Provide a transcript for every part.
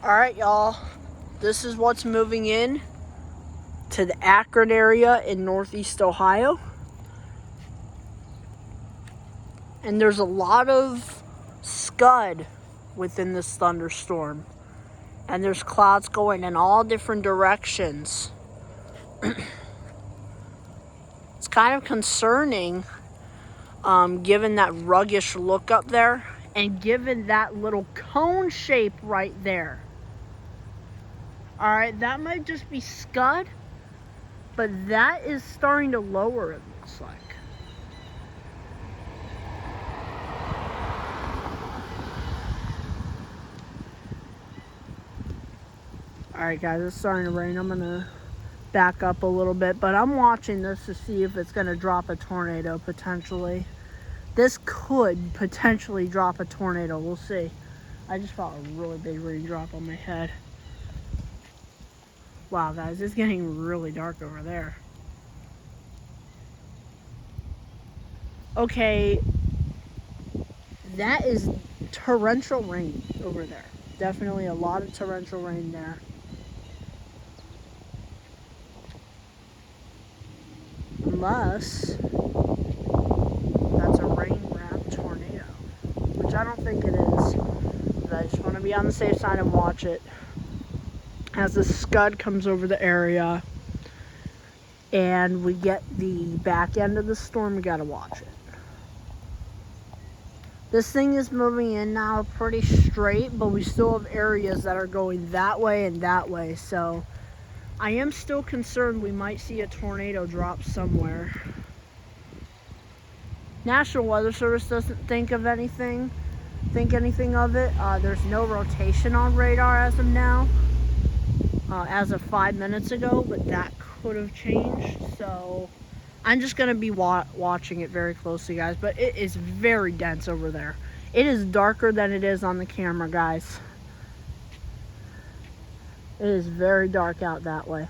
Alright, y'all. This is what's moving in to the Akron area in Northeast Ohio. And there's a lot of scud within this thunderstorm. And there's clouds going in all different directions. It's kind of concerning, given that ruggish look up there. And given that little cone shape right there. Alright, that might just be scud. But that is starting to lower, it looks like. Alright guys, it's starting to rain. I'm going to back up a little bit. But I'm watching this to see if it's going to drop a tornado potentially. This could potentially drop a tornado. We'll see. I just felt a really big raindrop on my head. Wow guys, it's getting really dark over there. Okay, that is torrential rain over there. Definitely a lot of torrential rain there. Unless that's a rain-wrapped tornado, which I don't think it is. But I just want to be on the safe side and watch it. As the scud comes over the area and we get the back end of the storm, we got to watch it. This thing is moving in now pretty straight, but we still have areas that are going that way and that way. So I am still concerned we might see a tornado drop somewhere. National Weather Service doesn't think anything of it. There's no rotation on radar as of now, as of 5 minutes ago, but that could have changed. So I'm just going to be watching it very closely, guys. But it is very dense over there. It is darker than it is on the camera, guys. It is very dark out that way.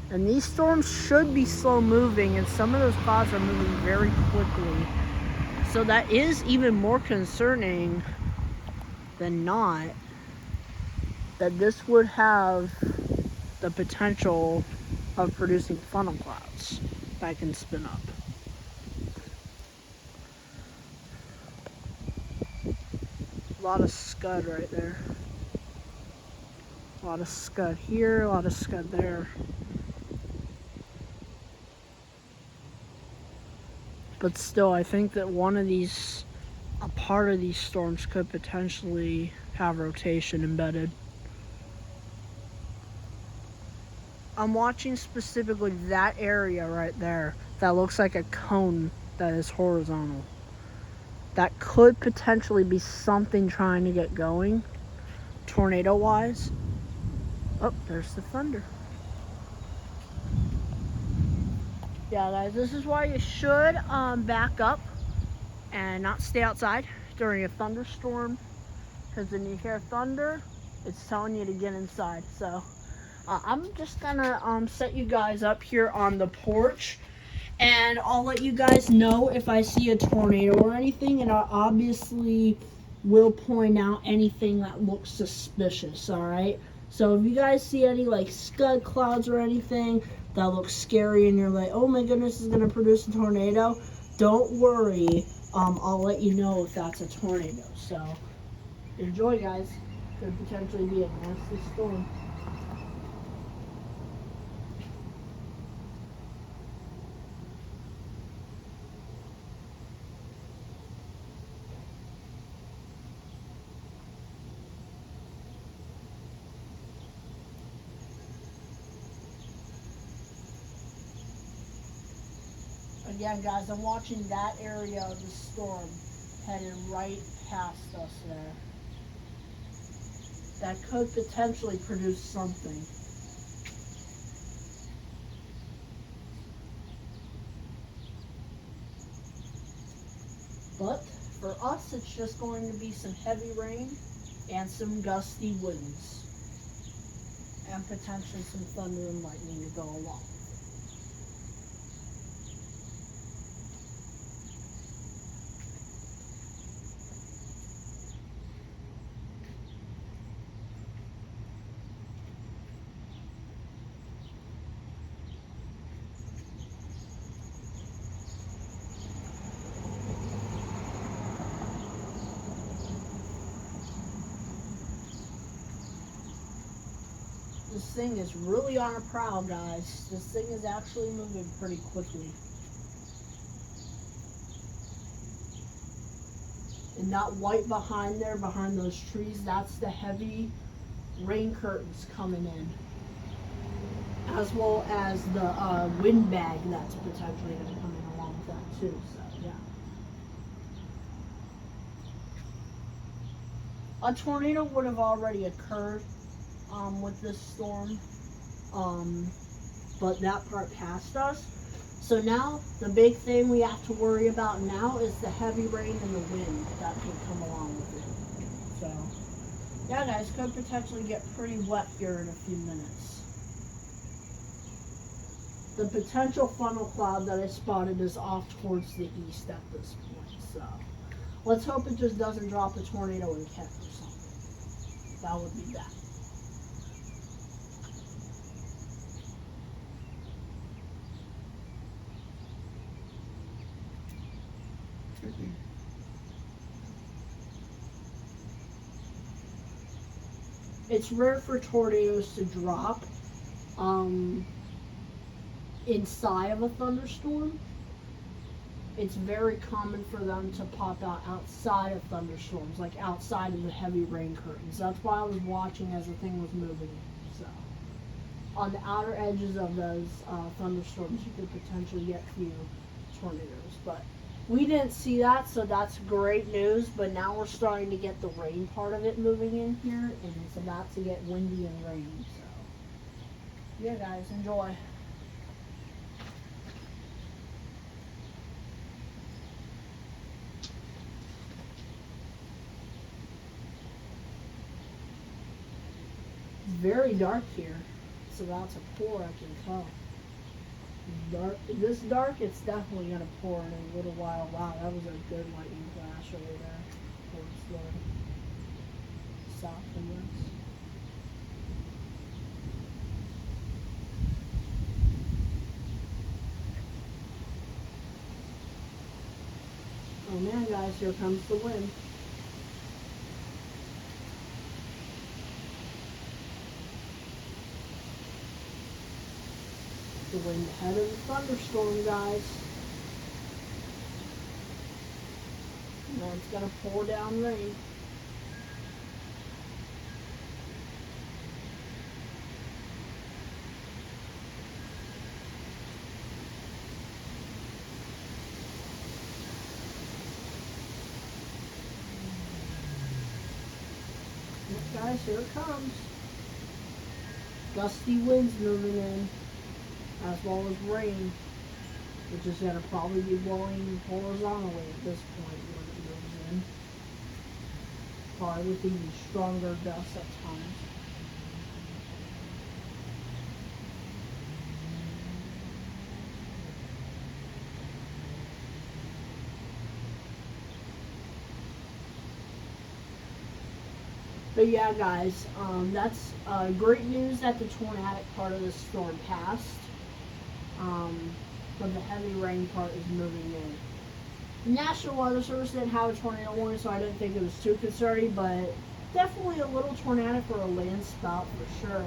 And these storms should be slow moving, and some of those clouds are moving very quickly. So that is even more concerning than not, that this would have the potential of producing funnel clouds that can spin up. A lot of scud right there. A lot of scud here, a lot of scud there. But still, I think that a part of these storms could potentially have rotation embedded. I'm watching specifically that area right there that looks like a cone that is horizontal. That could potentially be something trying to get going, tornado-wise. Oh, there's the thunder. Yeah, guys, this is why you should back up and not stay outside during a thunderstorm. Because when you hear thunder, it's telling you to get inside. So I'm just gonna set you guys up here on the porch, and I'll let you guys know if I see a tornado or anything, and I obviously will point out anything that looks suspicious. All right, so if you guys see any like scud clouds or anything that looks scary and you're like, oh my goodness, is gonna produce a tornado, don't worry. I'll let you know if that's a tornado. So enjoy, guys. Could potentially be a nasty storm. Again, guys, I'm watching that area of the storm headed right past us there. That could potentially produce something. But for us, it's just going to be some heavy rain and some gusty winds. And potentially some thunder and lightning to go along. This thing is really on a prowl, guys. This thing is actually moving pretty quickly. And that white behind there, behind those trees, that's the heavy rain curtains coming in. As well as the wind bag that's potentially going to come in along with that too. So, yeah. A tornado would have already occurred with this storm. But that part passed us. So now the big thing we have to worry about now is the heavy rain and the wind that can come along with it. So yeah, guys, could potentially get pretty wet here in a few minutes. The potential funnel cloud that I spotted is off towards the east at this point. So let's hope it just doesn't drop a tornado in Kent or something. That would be bad. It's rare for tornadoes to drop inside of a thunderstorm. It's very common for them to pop out outside of thunderstorms, like outside of the heavy rain curtains. That's why I was watching as the thing was moving. So, on the outer edges of those thunderstorms, you could potentially get a few tornadoes. But we didn't see that, so that's great news. But now we're starting to get the rain part of it moving in here, and it's about to get windy and rainy. So, yeah, guys, enjoy. It's very dark here. It's about to pour, I can tell. Dark, this dark, it's definitely going to pour in a little while. Wow, that was a good lightning flash over there towards the south and west. Oh man, guys, here comes the wind. The wind ahead of the thunderstorm, guys. And then it's gonna pour down rain. Look, guys, here it comes. Gusty winds moving in, as well as rain, which is going to probably be blowing horizontally at this point when it moves in. Probably with even stronger gusts at times. But yeah, guys, that's great news that the tornadic part of the storm passed. But the heavy rain part is moving in. The National Weather Service didn't have a tornado warning, so I didn't think it was too concerning, but definitely a little tornadic or a land spout for sure.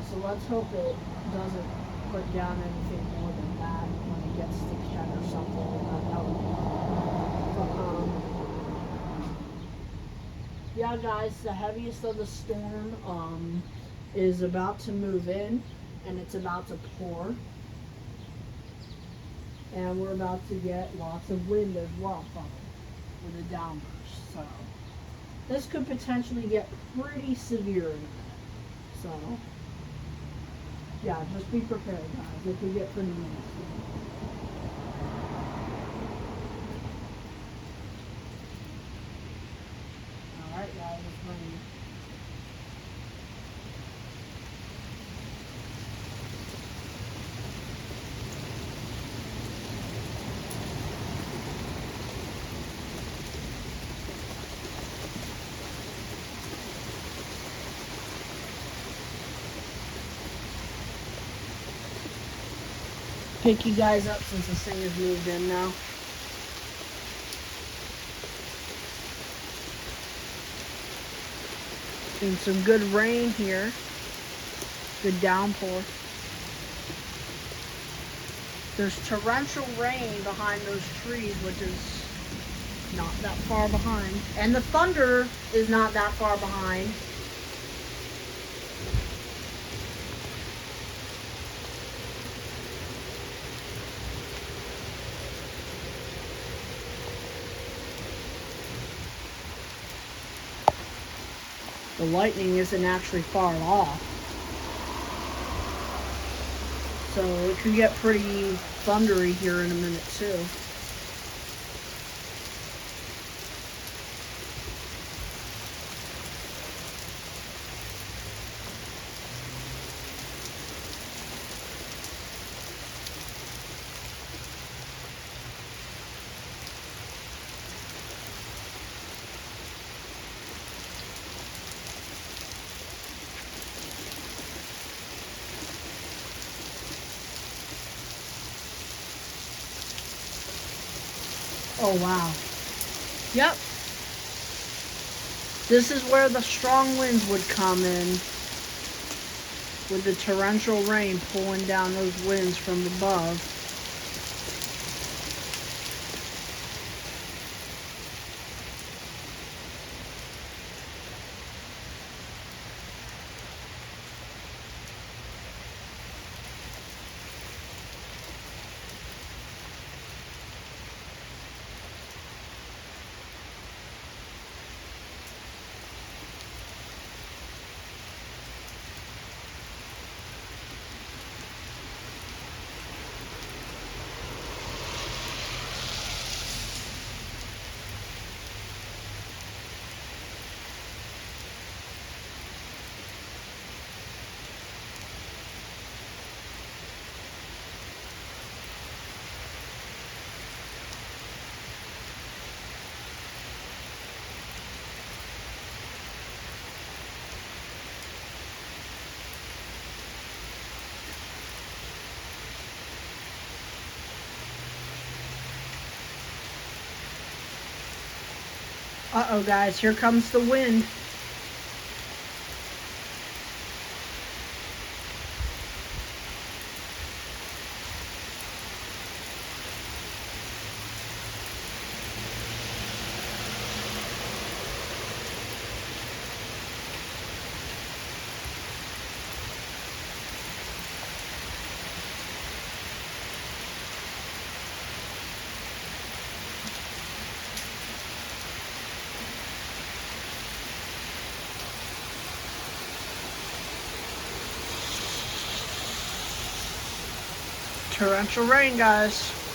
So let's hope it doesn't put down anything more than that when it gets to Kent or something. That would be. Yeah, guys, the heaviest of the storm is about to move in, and it's about to pour. And we're about to get lots of wind as well from it with a downburst. So this could potentially get pretty severe. So yeah, just be prepared, guys. It could get pretty nasty. Alright, guys, it's raining. Pick you guys up since this thing has moved in now. And some good rain here. Good downpour. There's torrential rain behind those trees, which is not that far behind. And the thunder is not that far behind. The lightning isn't actually far off. So it could get pretty thundery here in a minute too. Oh wow. Yep. This is where the strong winds would come in, with the torrential rain pulling down those winds from above. Uh-oh, guys, here comes the wind. Torrential rain, guys.